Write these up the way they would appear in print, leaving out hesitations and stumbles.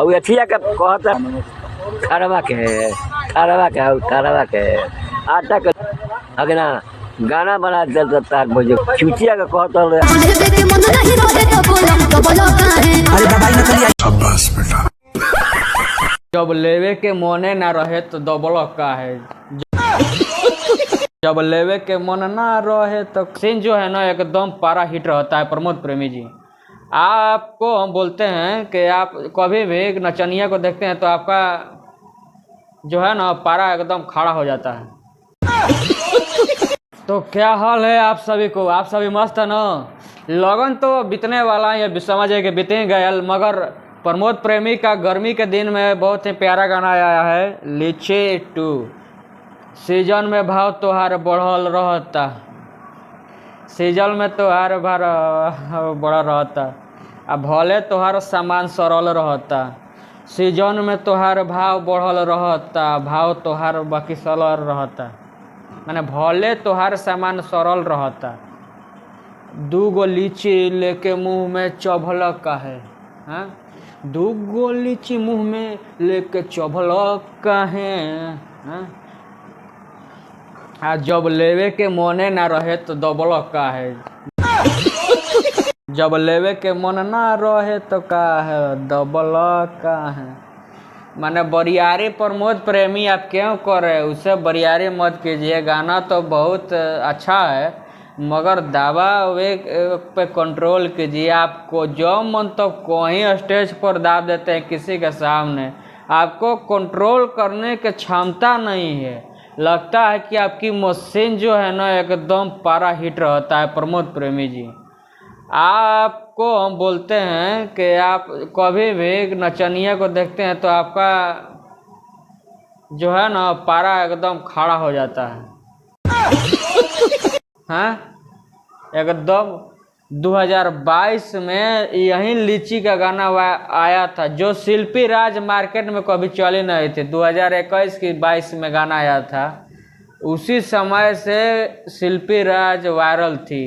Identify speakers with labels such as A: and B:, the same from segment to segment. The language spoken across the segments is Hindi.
A: हऊ अथिया के कहता खरवा के आटा के अगना गाना बना देता मुझे चुचिया के कहता
B: जब लेवे के मने ना रहे तो दबल का है। जब लेवे के मन ना रहे तो सीन जो है ना एकदम पारा हिट रहता है। प्रमोद प्रेमी जी, आपको हम बोलते हैं कि आप कभी भी नचनिया को देखते हैं तो आपका जो है ना पारा एकदम खड़ा हो जाता है। तो क्या हाल है आप सभी को? आप सभी मस्त है ना? लगन तो बीतने वाला है, समझे कि बीते गया, मगर प्रमोद प्रेमी का गर्मी के दिन में बहुत ही प्यारा गाना आया है, लीची 2। सीजन में भाव तोहार बढ़ल रहता, सीजन में तोहार भार बढ़ल रहता, अब भले तोहार सामान सरल रहता, सीजन में तोहार भाव बढ़ल रहता, भाव तोहार बाकी सरल रहता, माने भले तोहार सामान सरल रहता। 2 गो लीची लेके मुंह में चभल का है, हाँ? 2 गो लीची मुंह में लेके चभल का है, हाँ? आ जब लेवे के मने ना रहे तो दबल का है। जब लेवे के मन ना रहे तो का है, दबल का है। माने बरियारी प्रमोद प्रेमी आप क्यों कर रहे, उसे बरियारी मत कीजिए। गाना तो बहुत अच्छा है मगर दावा वे पे कंट्रोल कीजिए। आपको जो मन तो कोई स्टेज पर दाब देते हैं किसी के सामने, आपको कंट्रोल करने की क्षमता नहीं है। लगता है कि आपकी मशीन जो है ना एकदम पारा हिट रहता है। प्रमोद प्रेमी जी, आपको हम बोलते हैं कि आप कभी भी नचनिया को देखते हैं तो आपका जो है ना पारा एकदम खड़ा हो जाता है, हाँ? एकदम 2022 में यही लीची का गाना आया था जो शिल्पी राज मार्केट में कभी चली नहीं थी। 2021 की 22 में गाना आया था, उसी समय से शिल्पी राज वायरल थी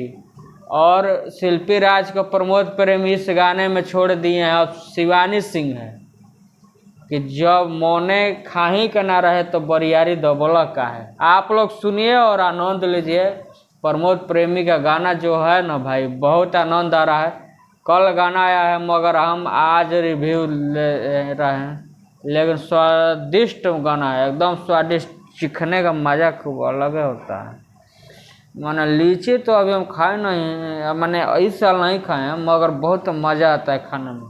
B: और शिल्पी राज को प्रमोद प्रेमी इस गाने में छोड़ दिए हैं। अब शिवानी सिंह है कि जब मोने खाही का ना रहे तो बरियारी दबला का है। आप लोग सुनिए और आनंद लीजिए। प्रमोद प्रेमी का गाना जो है ना भाई बहुत आनंद आ रहा है। कल गाना आया है मगर हम आज रिव्यू ले रहे हैं, लेकिन स्वादिष्ट गाना है, एकदम स्वादिष्ट, चीखने का मज़ा खूब अलग होता है। माने लीची तो अभी हम खाए नहीं, मैंने इस साल नहीं खाए हैं मगर बहुत मज़ा आता है खाने में,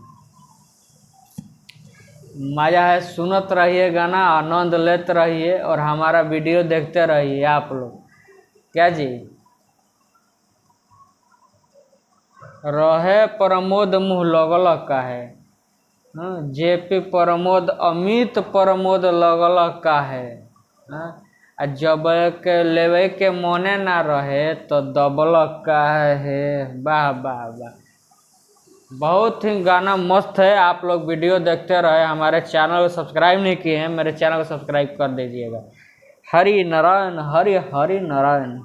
B: मज़ा है। सुनत रहिए गाना, आनंद लेते रहिए और हमारा वीडियो देखते रहिए आप लोग। क्या जी? रहे प्रमोद मुँह लगल का है, जेपी प्रमोद अमित प्रमोद लगल का है, हाँ? जब के लेवे के मने ना रहे तो दबल का है। वाह वाह वाह, बहुत ही गाना मस्त है। आप लोग वीडियो देखते रहे, हमारे चैनल को सब्सक्राइब नहीं किए हैं, मेरे चैनल को सब्सक्राइब कर दीजिएगा। हरि नारायण, हरि हरि नारायण।